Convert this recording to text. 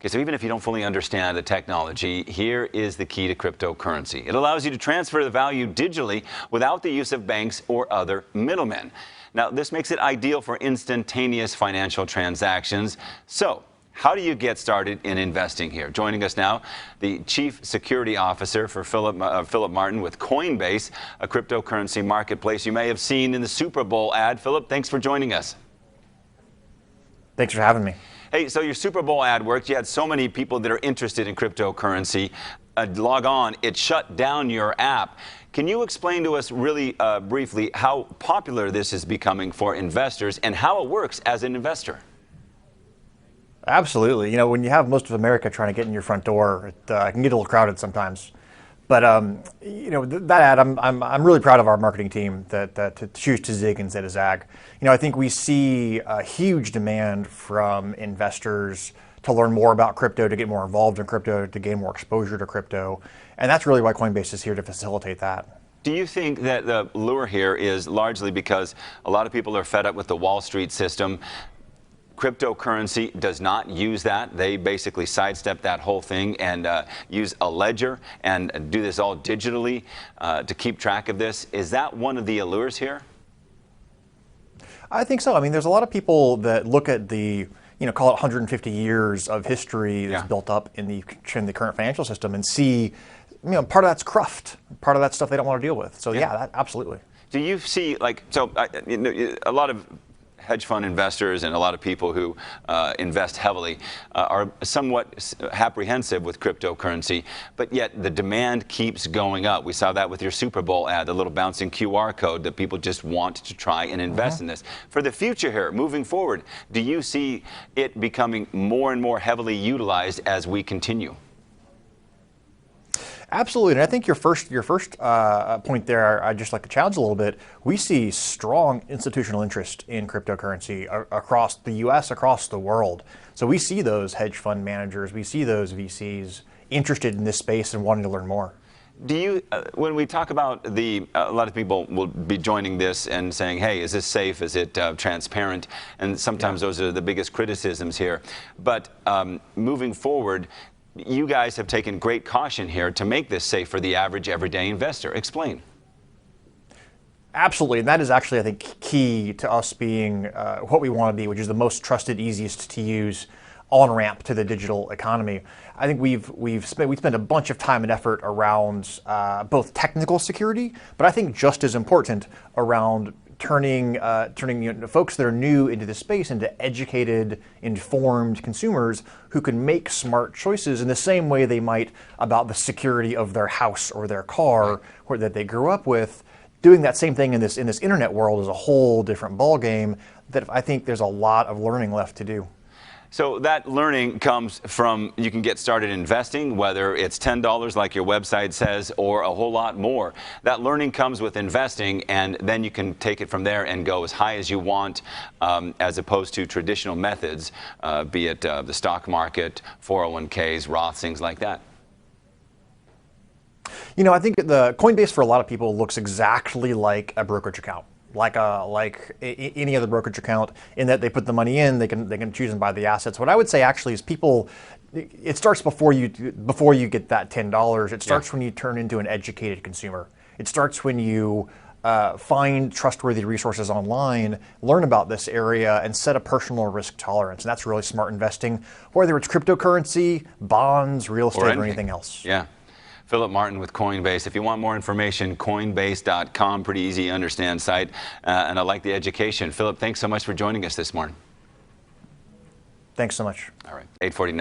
Okay, so even if you don't fully understand the technology, here is the key to cryptocurrency. It allows you to transfer the value digitally without the use of banks or other middlemen. Now, this makes it ideal for instantaneous financial transactions. So, how do you get started in investing here? Joining us now, the Chief Security Officer for Philip Martin with Coinbase, a cryptocurrency marketplace you may have seen in the Super Bowl ad. Philip, thanks for joining us. Thanks for having me. Hey, so your Super Bowl ad worked. You had so many people that are interested in cryptocurrency log on. It shut down your app. Can you explain to us really briefly how popular this is becoming for investors and how it works as an investor? Absolutely. You know, when you have most of America trying to get in your front door, it can get a little crowded sometimes. But you know, that ad, I'm really proud of our marketing team that to choose to zig instead of zag. You know, I think we see a huge demand from investors to learn more about crypto, to get more involved in crypto, to gain more exposure to crypto, and that's really why Coinbase is here to facilitate that. Do you think that the lure here is largely because a lot of people are fed up with the Wall Street system? Cryptocurrency does not use that. They basically sidestep that whole thing and use a ledger and do this all digitally to keep track of this. Is that one of the allures here? I think so. I mean, there's a lot of people that look at the, you know, call it 150 years of history that's built up in the current financial system and see, you know, part of that's cruft, part of that stuff they don't want to deal with. So yeah, that, absolutely. Do you see, like, so you know, a lot of hedge fund investors and a lot of people who invest heavily are somewhat apprehensive with cryptocurrency, but yet the demand keeps going up. We saw that with your Super Bowl ad, the little bouncing QR code that people just want to try and invest in this. For the future here, moving forward, do you see it becoming more and more heavily utilized as we continue? Absolutely, and I think your first point there, I'd just like to challenge a little bit. We see strong institutional interest in cryptocurrency across the U.S., across the world. So we see those hedge fund managers, we see those VCs interested in this space and wanting to learn more. Do you, when we talk about a lot of people will be joining this and saying, hey, is this safe? Is it transparent? And sometimes those are the biggest criticisms here. But moving forward, you guys have taken great caution here to make this safe for the average everyday investor. Explain. Absolutely, and that is actually, I think, key to us being what we want to be, which is the most trusted, easiest to use on-ramp to the digital economy. I think we spent a bunch of time and effort around both technical security, but I think just as important around turning you know, folks that are new into this space into educated, informed consumers who can make smart choices in the same way they might about the security of their house or their car or that they grew up with. Doing that same thing in this internet world is a whole different ballgame that I think there's a lot of learning left to do. So that learning comes from, you can get started investing, whether it's $10 like your website says or a whole lot more. That learning comes with investing, and then you can take it from there and go as high as you want, as opposed to traditional methods, be it the stock market, 401ks, Roths, things like that. You know, I think the Coinbase for a lot of people looks exactly like a brokerage account. Like any other brokerage account, in that they put the money in, they can choose and buy the assets. What I would say actually is it starts before you get that $10. It starts when you turn into an educated consumer. It starts when you find trustworthy resources online, learn about this area, and set a personal risk tolerance. And that's really smart investing, whether it's cryptocurrency, bonds, real estate, or anything else. Yeah. Philip Martin with Coinbase. If you want more information, Coinbase.com, pretty easy to understand site, and I like the education. Philip, thanks so much for joining us this morning. Thanks so much. All right, 8:49.